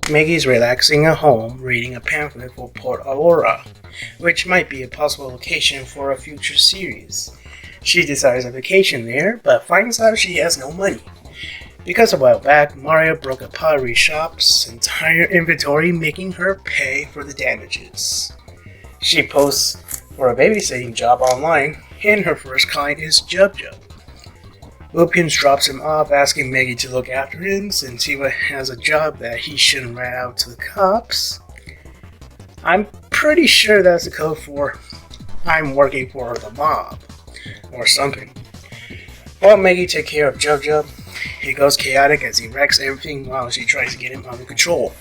Maggie's relaxing at home reading a pamphlet for Port Ahora, which might be a possible location for a future series. She decides a vacation there, but finds out she has no money. Because a while back, Mario broke a pottery shop's entire inventory, making her pay for the damages. She posts for a babysitting job online, and her first client is Jub. Lupin drops him off, asking Maggie to look after him since he has a job that he shouldn't rat out to the cops. I'm pretty sure that's the code for I'm working for the mob, or something. While Maggie takes care of Jub, he goes chaotic as he wrecks everything while she tries to get him under control.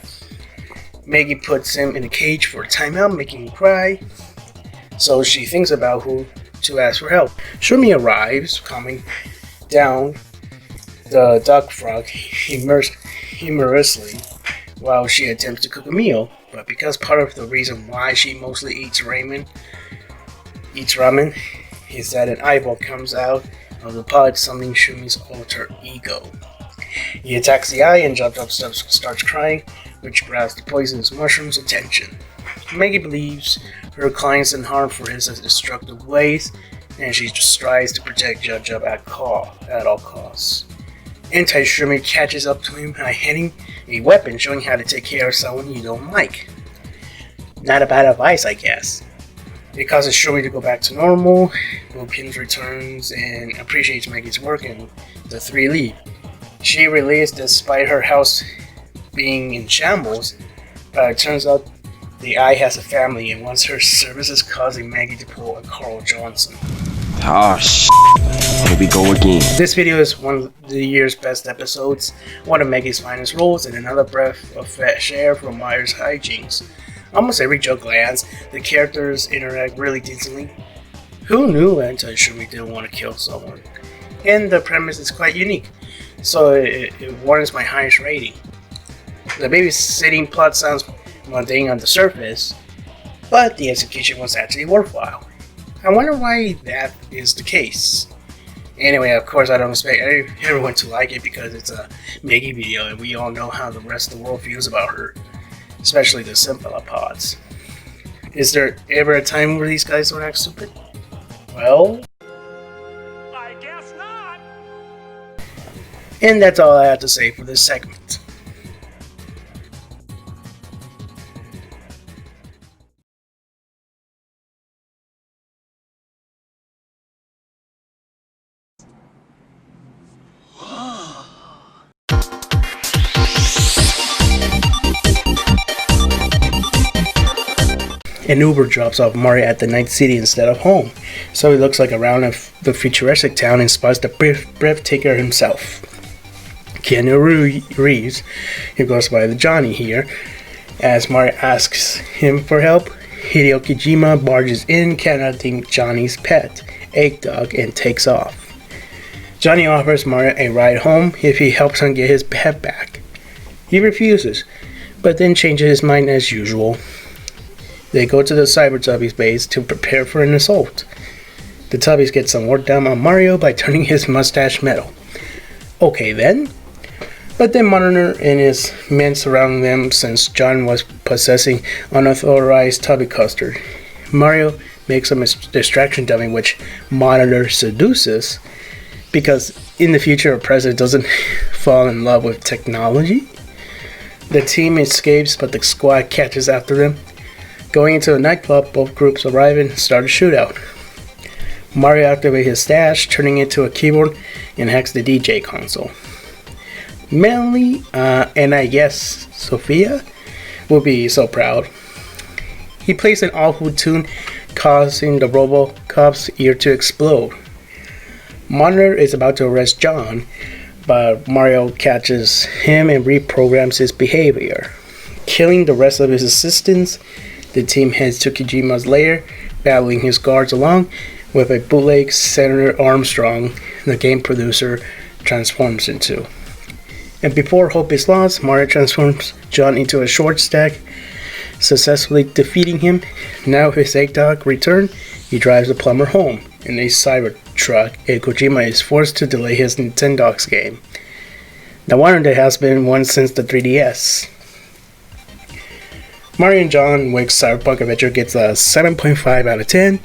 Maggie puts him in a cage for a timeout, making him cry, so she thinks about who to ask for help. Shumi arrives, calming down the duck frog humorously while she attempts to cook a meal, but because part of the reason why she mostly eats ramen is that an eyeball comes out of the pod, summoning Shumi's alter ego. He attacks the eye and Jub starts crying, which grabs the poisonous mushroom's attention. Maggie believes her client's in harm for his destructive ways, and she strives to protect Jub at all costs. Anti-Shumi catches up to him by handing a weapon, showing how to take care of someone you don't like. Not a bad advice, I guess. It causes Shumi to go back to normal. Lupin returns and appreciates Maggie's work, and the three leave. She relieves despite her house being in shambles, but it turns out the Eye has a family and wants her services, causing Maggie to pull a Carl Johnson. Here we go again. This video is one of the year's best episodes, one of Maggie's finest roles, and another breath of fresh air from Myers' hijinks. Almost every joke lands, the characters interact really decently. Who knew Anti-Shumi didn't want to kill someone? And the premise is quite unique, so it warrants my highest rating. The babysitting plot sounds mundane on the surface, but the execution was actually worthwhile. I wonder why that is the case. Anyway, of course I don't expect everyone to like it because it's a Maggie video and we all know how the rest of the world feels about her, especially the cephalopods. Is there ever a time where these guys don't act stupid? Well, I guess not. And that's all I have to say for this segment. An Uber drops off Mario at the night city instead of home, so he looks like around the futuristic town and spots the breathtaker himself. Keanu Reeves, who goes by the Johnny here, as Mario asks him for help. Hideo Kojima barges in, kidnapping Johnny's pet, Egg Dog, and takes off. Johnny offers Mario a ride home if he helps him get his pet back. He refuses, but then changes his mind as usual. They go to the Cybertubbies base to prepare for an assault. The Tubbies get some work done on Mario by turning his mustache metal. Okay then. But then Monitor and his men surround them since John was possessing unauthorized Tubby custard. Mario makes a distraction dummy which Monitor seduces because in the future a president doesn't fall in love with technology. The team escapes, but the squad catches after them. Going into a nightclub, both groups arrive and start a shootout. Mario activates his stash, turning it into a keyboard, and hacks the DJ console. Melanie, and I guess Sophia, will be so proud. He plays an awful tune, causing the Robocop's ear to explode. Monitor is about to arrest John, but Mario catches him and reprograms his behavior. Killing the rest of his assistants, the team heads to Kojima's lair, battling his guards along with a bootleg Senator Armstrong the game producer transforms into. And before hope is lost, Mario transforms John into a short stack, successfully defeating him. Now his Egg Dog returned, he drives the plumber home in a Cybertruck, and Kojima is forced to delay his Nintendogs game. The one that has been one since the 3DS. Mario and John Wick's Cyberpunk Adventure gets a 7.5 out of 10.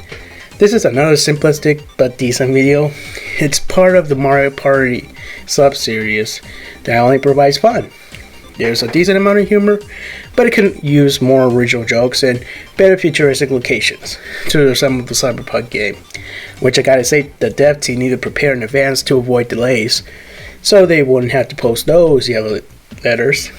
This is another simplistic but decent video. It's part of the Mario Party sub-series that only provides fun. There's a decent amount of humor, but it can use more original jokes and better futuristic locations to resemble the Cyberpunk game, which I gotta say the dev team need to prepare in advance to avoid delays, so they wouldn't have to post those yellow letters.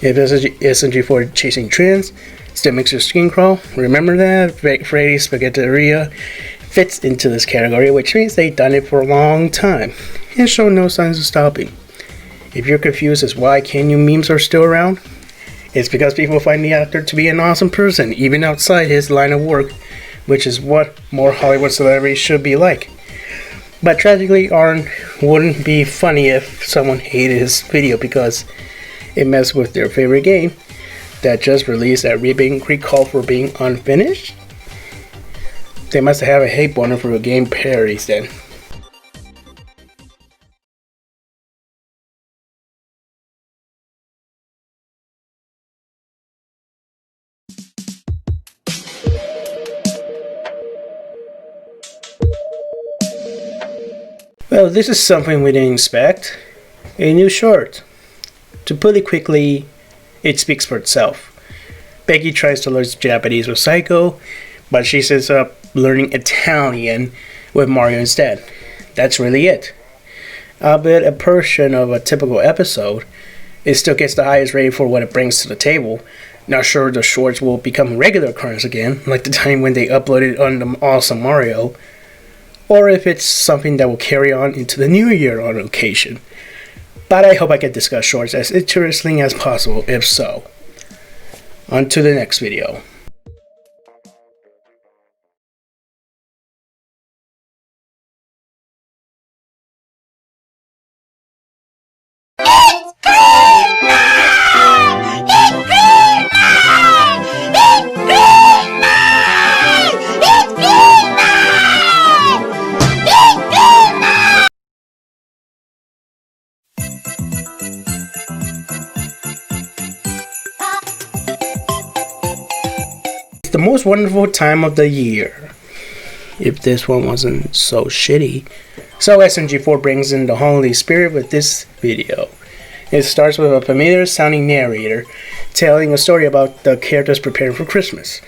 If SMG4 chasing trends still makes your skin crawl, remember that Freddy's Spaghetteria fits into this category, which means they've done it for a long time and show no signs of stopping. If you're confused as why Canyon memes are still around, it's because people find the actor to be an awesome person even outside his line of work, which is what more Hollywood celebrities should be like. But tragically, Arn wouldn't be funny if someone hated his video because it messed with their favorite game that just released that being recalled for being unfinished. They must have a hate boner for the game parodies then. Well, this is something we didn't expect. A new short. To put it quickly, it speaks for itself. Becky tries to learn Japanese with Psycho, but she ends up learning Italian with Mario instead. That's really it. Albeit a portion of a typical episode, it still gets the highest rating for what it brings to the table. Not sure the shorts will become a regular occurrence again, like the time when they uploaded on the Awesome Mario, or if it's something that will carry on into the new year on occasion. But I hope I can discuss shorts as interesting as possible if so. On to the next video. The most wonderful time of the year, if this one wasn't so shitty. So SMG4 brings in the holiday spirit with this video. It starts with a familiar sounding narrator telling a story about the characters preparing for Christmas.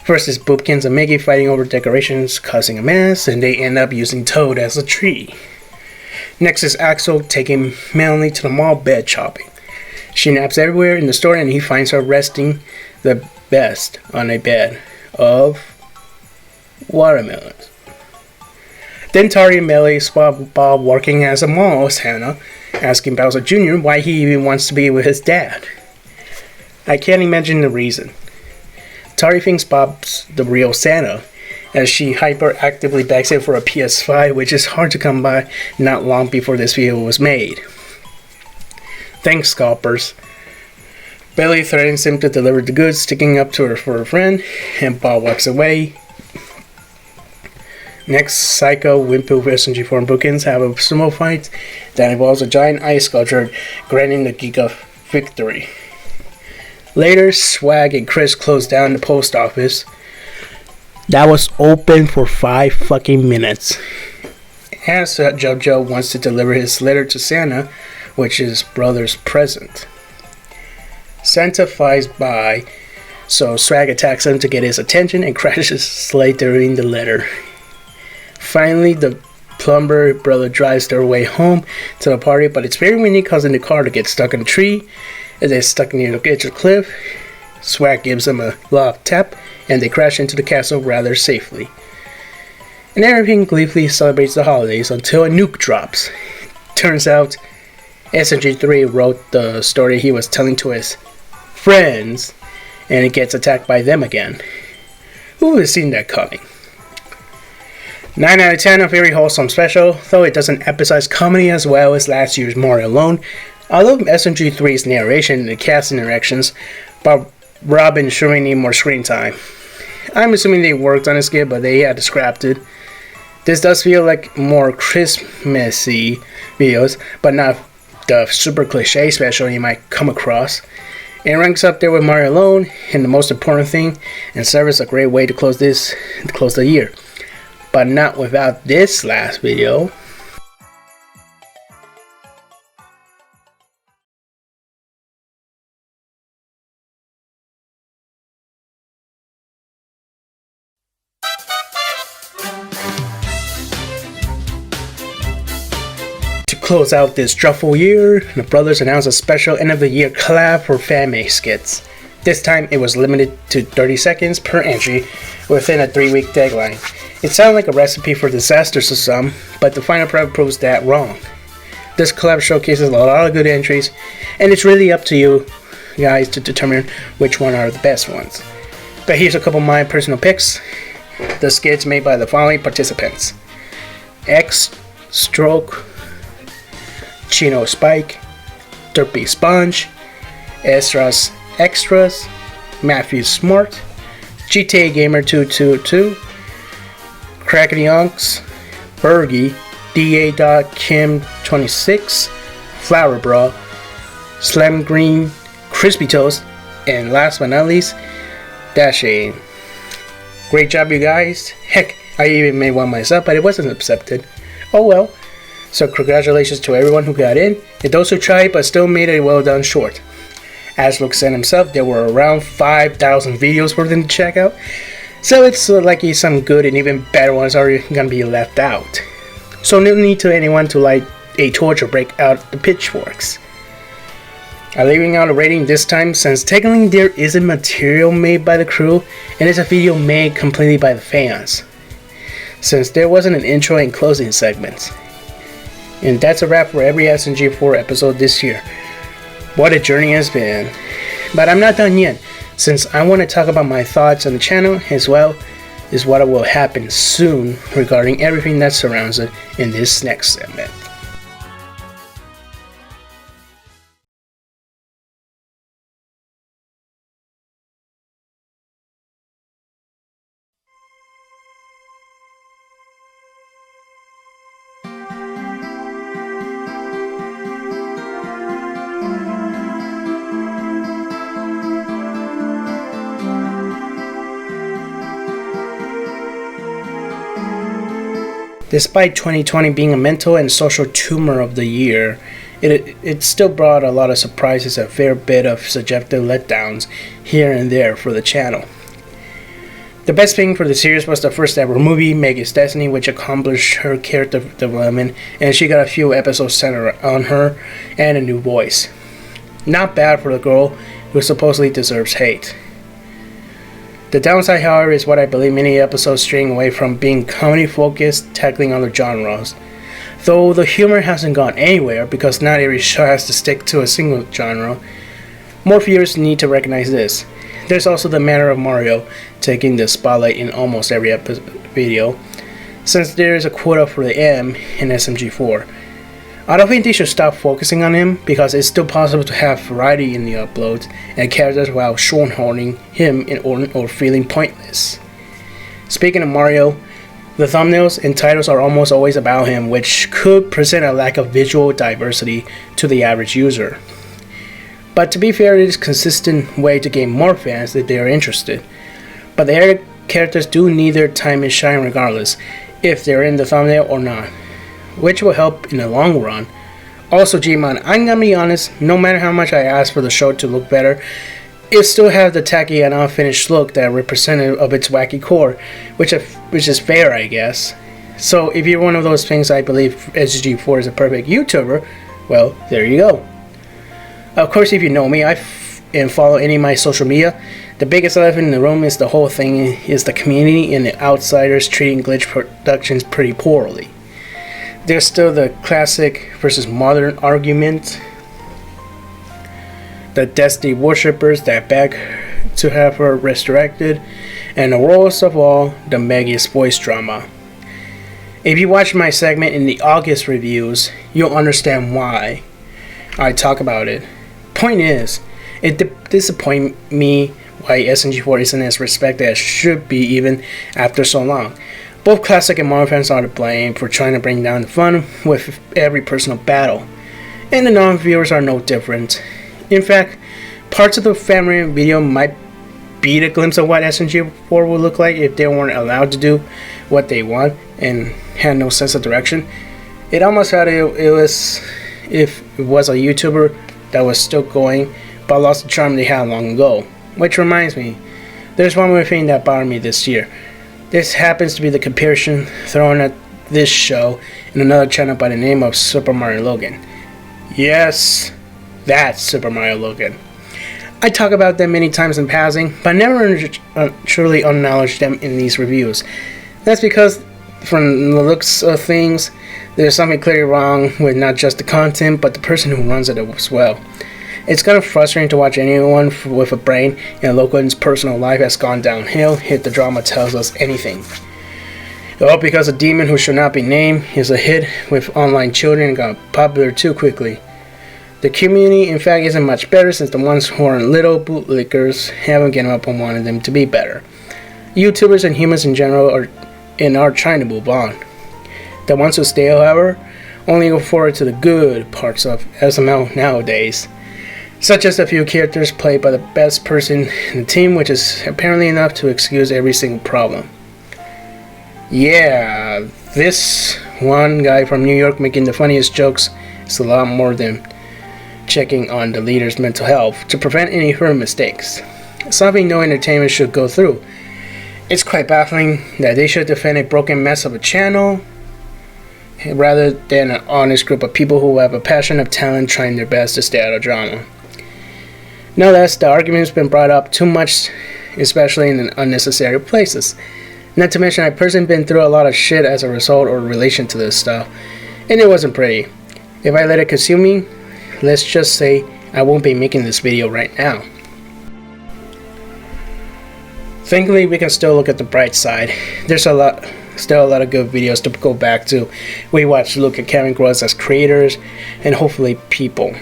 First is Boopkins and Mickey fighting over decorations, causing a mess, and they end up using Toad as a tree. Next is Axel taking Melanie to the mall bed shopping. She naps everywhere in the store and he finds her resting the best on a bed of watermelons. Then Tari and Melly spot Bob working as a mall Santa, asking Bowser Jr. why he even wants to be with his dad. I can't imagine the reason. Tari thinks Bob's the real Santa, as she hyperactively begs him for a PS5, which is hard to come by not long before this video was made. Thanks, scalpers. Billy threatens him to deliver the goods, sticking up to her for a friend, and Bob walks away. Next, Psycho, Wimpy, SMG4, and Bookends have a sumo fight that involves a giant ice sculpture granting the Giga victory. Later, Swag and Chris close down the post office that was open for 5 fucking minutes. As JoJo wants to deliver his letter to Santa, which is his brother's present. Santa flies by, so Swag attacks him to get his attention and crashes his sleigh during the letter. Finally, the plumber brother drives their way home to the party, but it's very windy, causing the car to get stuck in a tree. As they're stuck near the edge of the cliff, Swag gives them a loud tap, and they crash into the castle rather safely. And everything gleefully celebrates the holidays until a nuke drops. Turns out, SMG3 wrote the story he was telling to his friends, and it gets attacked by them again. Who would have seen that coming? 9 out of 10, a very wholesome special, though it doesn't emphasize comedy as well as last year's Mario alone. I love SMG3's narration and the cast interactions, but Robin surely need more screen time. I'm assuming they worked on this skit, but they had to scrap it. This does feel like more Christmassy videos, but not the super cliche special you might come across. It ranks up there with Mario alone, and the most important thing, and serves a great way to close the year. But not without this last video. To close out this dreadful year, the brothers announced a special end of the year collab for fan-made skits. This time it was limited to 30 seconds per entry within a 3-week deadline. It sounded like a recipe for disasters to some, but the final product proves that wrong. This collab showcases a lot of good entries, and it's really up to you guys to determine which one are the best ones. But here's a couple of my personal picks. The skits made by the following participants: X Stroke, Chino Spike, Derpy Sponge, Ezra's Extras, Matthew Smart, GTA Gamer 222, Crackety Unks, Bergie, DA.Kim26, Flower Bra, Slam Green, Crispy Toast, and last but not least, Dashay. Great job, you guys. Heck, I even made one myself, but it wasn't accepted. Oh well. So congratulations to everyone who got in, and those who tried but still made a well done short. As Luke said himself, there were around 5,000 videos for them to check out, so it's likely some good and even better ones are gonna be left out. So no need to anyone to light a torch or break out the pitchforks. I'm leaving out a rating this time since technically there isn't material made by the crew and it's a video made completely by the fans, since there wasn't an intro and closing segments. And that's a wrap for every SMG4 episode this year. What a journey has been. But I'm not done yet, since I want to talk about my thoughts on the channel as well as what will happen soon regarding everything that surrounds it in this next segment. Despite 2020 being a mental and social tumor of the year, it still brought a lot of surprises and a fair bit of subjective letdowns here and there for the channel. The best thing for the series was the first ever movie, Megan's Destiny, which accomplished her character development, and she got a few episodes centered on her and a new voice. Not bad for the girl who supposedly deserves hate. The downside, however, is what I believe many episodes straying away from being comedy-focused, tackling other genres. Though the humor hasn't gone anywhere because not every show has to stick to a single genre, more viewers need to recognize this. There's also the matter of Mario taking the spotlight in almost every video, since there is a quota for the M in SMG4. I don't think they should stop focusing on him because it's still possible to have variety in the uploads and characters while shoehorning him in or feeling pointless. Speaking of Mario, the thumbnails and titles are almost always about him, which could present a lack of visual diversity to the average user. But to be fair, it is a consistent way to gain more fans if they are interested. But the other characters do need their time and shine regardless, if they're in the thumbnail or not, which will help in the long run. Also, Gmon, I'm gonna be honest, no matter how much I ask for the show to look better, it still has the tacky and unfinished look that representative of its wacky core, which is fair, I guess. So if you're one of those things I believe SMG4 is a perfect YouTuber, well, there you go. Of course, if you know me and follow any of my social media, the biggest elephant in the room is the whole thing is the community and the outsiders treating Glitch Productions pretty poorly. There's still the classic versus modern argument, the Destiny worshippers that beg to have her resurrected, and the worst of all, the Maggie's voice drama. If you watch my segment in the August reviews, you'll understand why I talk about it. Point is, it disappoints me why SMG4 isn't as respected as it should be even after so long. Both classic and modern fans are to blame for trying to bring down the fun with every personal battle, and the non-viewers are no different. In fact, Parts of the family video might be a glimpse of what SMG4 would look like if they weren't allowed to do what they want and had no sense of direction. It almost felt it was if it was a YouTuber that was still going but lost the charm they had long ago. Which reminds me, there's one more thing that bothered me this year. This happens to be the comparison thrown at this show in another channel by the name of Super Mario Logan. Yes, that's Super Mario Logan. I talk about them many times in passing, but never truly acknowledge them in these reviews. That's because, from the looks of things, there's something clearly wrong with not just the content, but the person who runs it as well. It's kind of frustrating to watch anyone with a brain and Logan's personal life has gone downhill if the drama tells us anything. All because a demon who should not be named is a hit with online children and got popular too quickly. The community, in fact, isn't much better since the ones who are little bootlickers haven't given up on wanting them to be better. YouTubers and humans in general are trying to move on. The ones who stay, however, only go forward to the good parts of SML nowadays, such as a few characters played by the best person in the team, which is apparently enough to excuse every single problem. Yeah, this one guy from New York making the funniest jokes is a lot more than checking on the leader's mental health to prevent any further mistakes. Something no entertainment should go through. It's quite baffling that they should defend a broken mess of a channel rather than an honest group of people who have a passion of talent trying their best to stay out of drama. Nonetheless, the argument's been brought up too much, especially in unnecessary places. Not to mention, I've personally been through a lot of shit as a result or relation to this stuff, and it wasn't pretty. If I let it consume me, let's just say I won't be making this video right now. Thankfully, we can still look at the bright side. There's still a lot of good videos to go back to. We watched look at Kevin Gross as creators and hopefully people.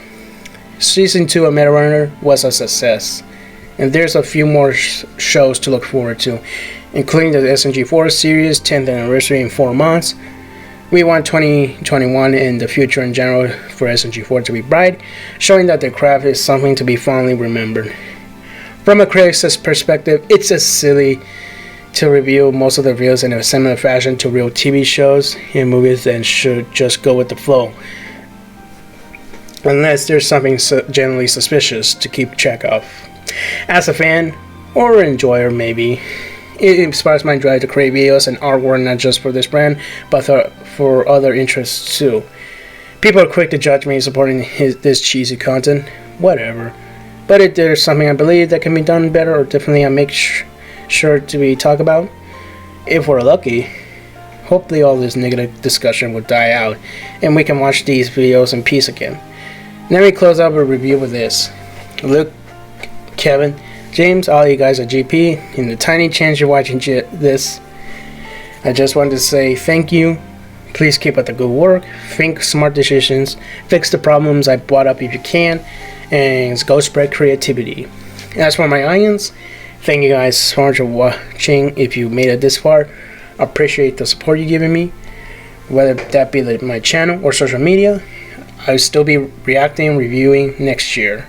Season 2 of Metarunner was a success, and there's a few more shows to look forward to, including the SMG4 series 10th anniversary in 4 months. We want 2021 and the future in general for SMG4 to be bright, showing that their craft is something to be fondly remembered. From a critic's perspective, it's just silly to review most of the reviews in a similar fashion to real TV shows and movies and should just go with the flow, unless there's something generally suspicious to keep track of. As a fan, or enjoyer maybe, it inspires my drive to create videos and artwork not just for this brand, but for other interests too. People are quick to judge me supporting this cheesy content, whatever. But if there's something I believe that can be done better or differently, I make sure to be talked about. If we're lucky, hopefully all this negative discussion will die out and we can watch these videos in peace again. Let me close out a review with this. Luke, Kevin, James, all you guys are GP. In the tiny chance you're watching this, I just wanted to say thank you. Please keep up the good work. Think smart decisions. Fix the problems I brought up if you can. And go spread creativity. As for my audience, thank you guys so much for watching. If you made it this far, I appreciate the support you're giving me. Whether that be my channel or social media, I'll still be reacting and reviewing next year.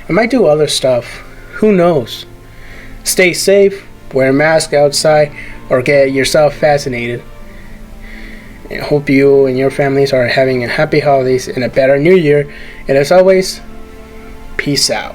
I might do other stuff. Who knows? Stay safe, wear a mask outside, or get yourself vaccinated. I hope you and your families are having a happy holidays and a better new year. And as always, peace out.